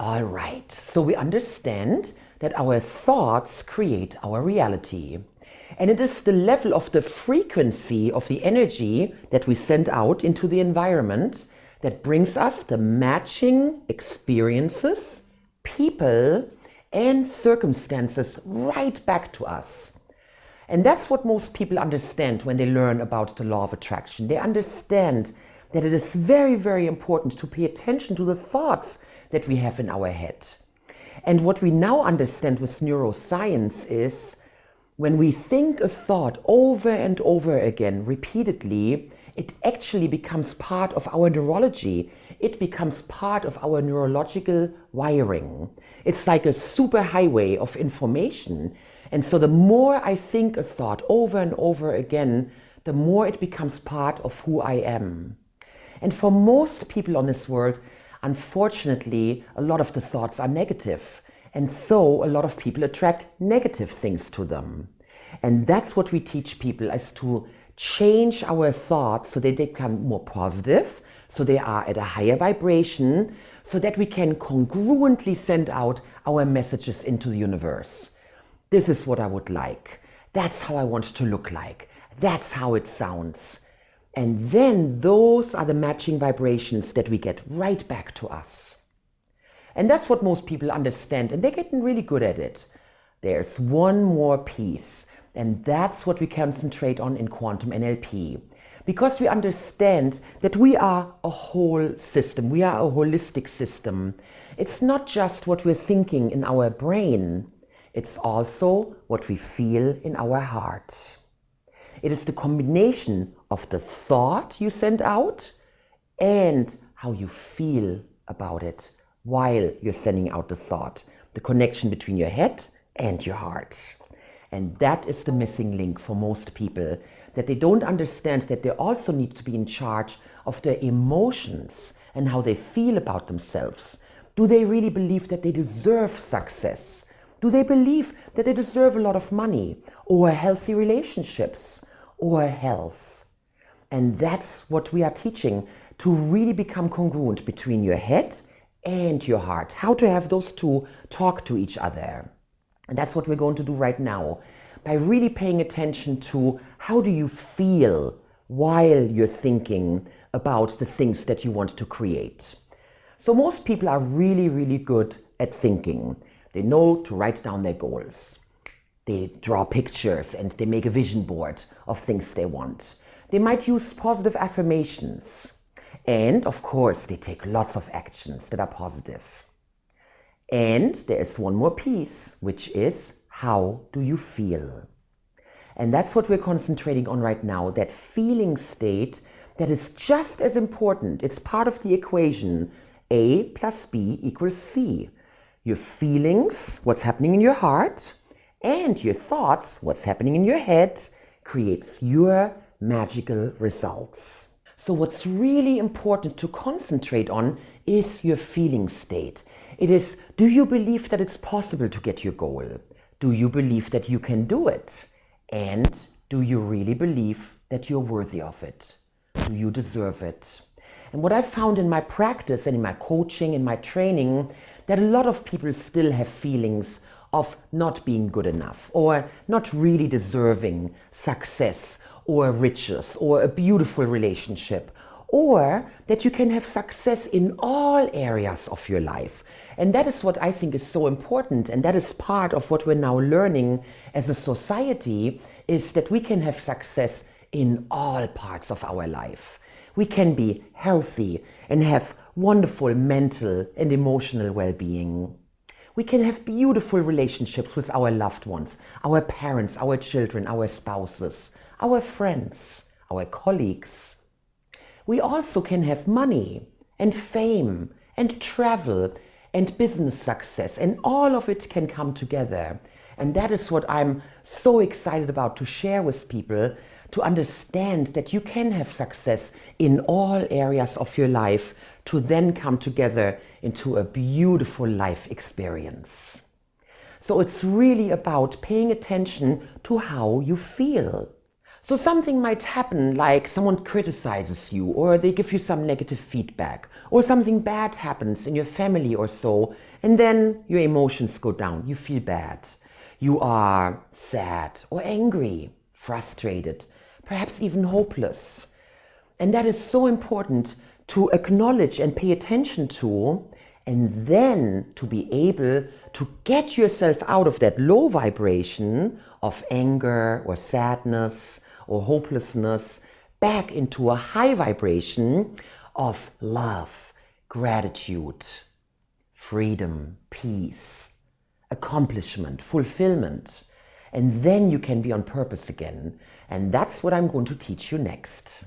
All right, so we understand that our thoughts create our reality. And it is the level of the frequency of the energy that we send out into the environment that brings us the matching experiences, people, and circumstances right back to us. And that's what most people understand when they learn about the law of attraction. They understand that it is very, very important to pay attention to the thoughts that we have in our head. And what we now understand with neuroscience is when we think a thought over and over again, repeatedly, it actually becomes part of our neurology. It becomes part of our neurological wiring. It's like a superhighway of information. And so the more I think a thought over and over again, the more it becomes part of who I am. And for most people on this world, unfortunately, a lot of the thoughts are negative. And so a lot of people attract negative things to them. And that's what we teach people, is to change our thoughts so that they become more positive, so they are at a higher vibration, so that we can congruently send out our messages into the universe. This is what I would like. That's how I want to look like. That's how it sounds. And then those are the matching vibrations that we get right back to us. And that's what most people understand, and they're getting really good at it. There's one more piece, and that's what we concentrate on in quantum NLP. Because we understand that we are a whole system, we are a holistic system. It's not just what we're thinking in our brain, it's also what we feel in our heart. It is the combination of the thought you send out and how you feel about it while you're sending out the thought. The connection between your head and your heart. And that is the missing link for most people, that they don't understand that they also need to be in charge of their emotions and how they feel about themselves. Do they really believe that they deserve success? Do they believe that they deserve a lot of money or healthy relationships or health? And that's what we are teaching, to really become congruent between your head and your heart. How to have those two talk to each other. And that's what we're going to do right now, by really paying attention to how do you feel while you're thinking about the things that you want to create. So most people are really, really good at thinking. They know to write down their goals. They draw pictures and they make a vision board of things they want. They might use positive affirmations. And of course, they take lots of actions that are positive. And there is one more piece, which is, how do you feel? And that's what we're concentrating on right now, that feeling state that is just as important. It's part of the equation. A plus B equals C. Your feelings, what's happening in your heart, and your thoughts, what's happening in your head, creates your magical results. So what's really important to concentrate on is your feeling state. It is, do you believe that it's possible to get your goal? Do you believe that you can do it? And do you really believe that you're worthy of it? Do you deserve it? And what I found in my practice and in my coaching, in my training, that a lot of people still have feelings of not being good enough or not really deserving success or riches or a beautiful relationship, or that you can have success in all areas of your life. And that is what I think is so important, and that is part of what we're now learning as a society, is that we can have success in all parts of our life. We can be healthy and have wonderful mental and emotional well-being. We can have beautiful relationships with our loved ones, our parents, our children, our spouses, our friends, our colleagues. We also can have money and fame and travel and business success, and all of it can come together. And that is what I'm so excited about to share with people, to understand that you can have success in all areas of your life, to then come together into a beautiful life experience. So it's really about paying attention to how you feel. So something might happen, like someone criticizes you, or they give you some negative feedback, Or something bad happens in your family or so, and then your emotions go down. You feel bad. You are sad or angry, frustrated, perhaps even hopeless. And that is so important to acknowledge and pay attention to, and then to be able to get yourself out of that low vibration of anger or sadness or hopelessness back into a high vibration of love, gratitude, freedom, peace, accomplishment, fulfillment. And then you can be on purpose again. And that's what I'm going to teach you next.